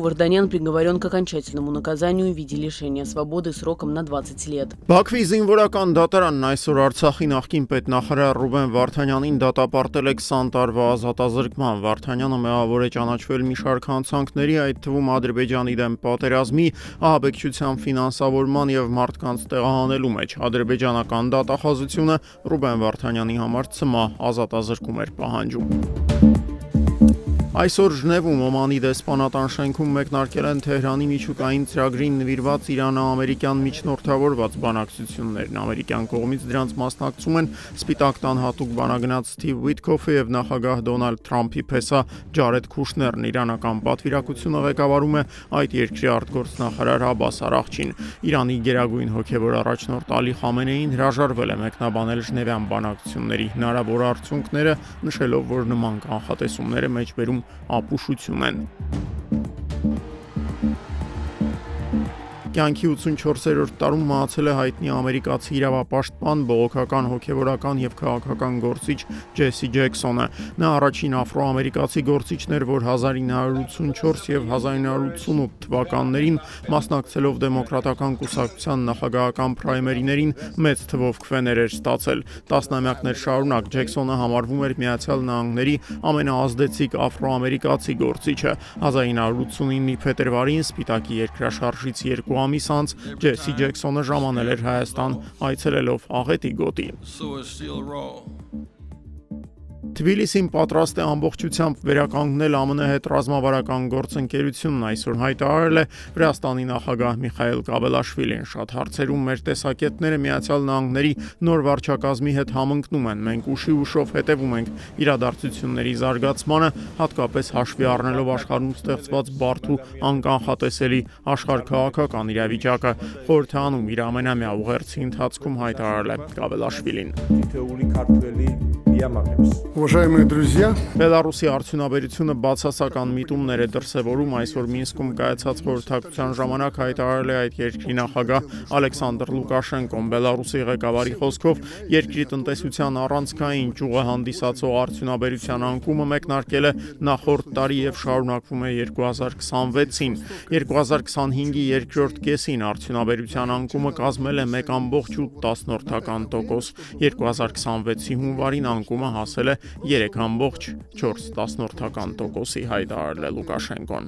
Варданян приговорен к окончательному наказанию в виде лишения свободы сроком на 20 лет. Բաքվի զինվորական դատարանն այսօր Արցախի նախկին պետնախարար Ռուբեն Վարդանյանին դատապարտել է 20 տարվա ազատազրկման։ Վարդանյանը մեղավոր է ճանաչվել մի շարք հանցանքների, այդ թվում Ադրբեջանի դեմ պատերազմի, ահաբեկչության ֆինանսավորման եւ մարդկանց տեղահանելու մեջ։ Ադրբեջանական դատախազությունը Ռուբեն Վարդանյանի համար ցմահ ազատազրկում էր պահանջում։ Այսօր Ժնևում Օմանի դեսպանատան շենքում մեկնարկել են Թեհրանի միջուկային ծրագրին նվիրված Իրано-ամերիկյան միջնորդավորված բանակցություններն։ Ամերիկյան կողմից դրանց մասնակցում են Սպիտակ տան հատուկ բանագնաց Սթիվ Ուիթքոֆը եւ նախագահ Դոնալդ Թրամփի փեսա Ջարեդ Քուշներն։ Իրանական պատվիրակությունը ղեկավարում է այդ երկրի արտգործնախարար Աբաս Արաղչին։ Իրանի գերագույն հոգեվոր առաջնորդ Ալի Խամենեին հրաժարվել է մեկնաբանել Ժնևյան բանակցությունների հնարավոր արդյունքները, նշելով, որ նման կանխատեսումները մեջբերում ապուշություն են։ Կյանքի 84-րդ տարում մահացել է հայտնի ամերիկացի իրավապաշտպան, բողոքական, հոգևորական եւ քաղաքական գործիչ Ջեսի Ջեքսոնը։ Նա առաջին աֆրոամերիկացի գործիչն էր, որ 1984 եւ 1988 թվականներին մասնակցելով դեմոկրատական կուսակցության նախագահական պրայմերիներին մեծ թվով քվեներ էր ստացել։ Տասնամյակներ շարունակ Ջեքսոնը համարվում էր Միացյալ Նահանգների ամենաազդեցիկ աֆրոամերիկացի գործիչը։ 1989-ի փետրվարին Սպիտակի երկրաշարժից 2 ամիս անց Ջեսի Ջեքսոնը ժամանել էր Հայաստան, այցելելով աղետի գոտի։ Թբիլիսին պատրաստ է ամբողջությամբ վերականգնել ԱՄՆ հետ ռազմավարական գործընկերությունն այսօր հայտարարել է Վրաստանի նախագահ Միխայել Կավելաշվիլին։ Շատ հարցերում մեր տեսակետները Միացյալ Նահանգների նոր վարչակազմի հետ համընկնում են։ Մենք ուշով հետևում ենք իրադարձությունների զարգացմանը, հատկապես հաշվի առնելով աշխարհում ստեղծված բարդ ու անկանխատեսելի աշխարհքաղաքական իրավիճակը, խորհրդանում իր ամենամյա ուղերձի ընթացքում հայտարարել է Կավելաշվիլին։ Уважаемые друзья, Բելարուսի արդյունաբերությունը բացասական միտումներ է դրսևորում։ Այսօր Մինսկում կայացած խորհրդակցության ժամանակ հայտարարել է այդ երկրի նախագահ Ալեքսանդր Լուկաշենկոն։ Բելարուսի ղեկավարի խոսքով երկրի տնտեսության առանցքային ճյուղը հանդիսացող արդյունաբերության անկումը մեկնարկել է նախորդ տարի եւ շարունակվում է 2026-ին։ 2025-ի երկրորդ կեսին արդյունաբերության անկումը կազմել է 1.8%, 2026-ի հունվարին անկումը հասել է 3.4%-ի, հայտարարել է Լուկաշենկոն։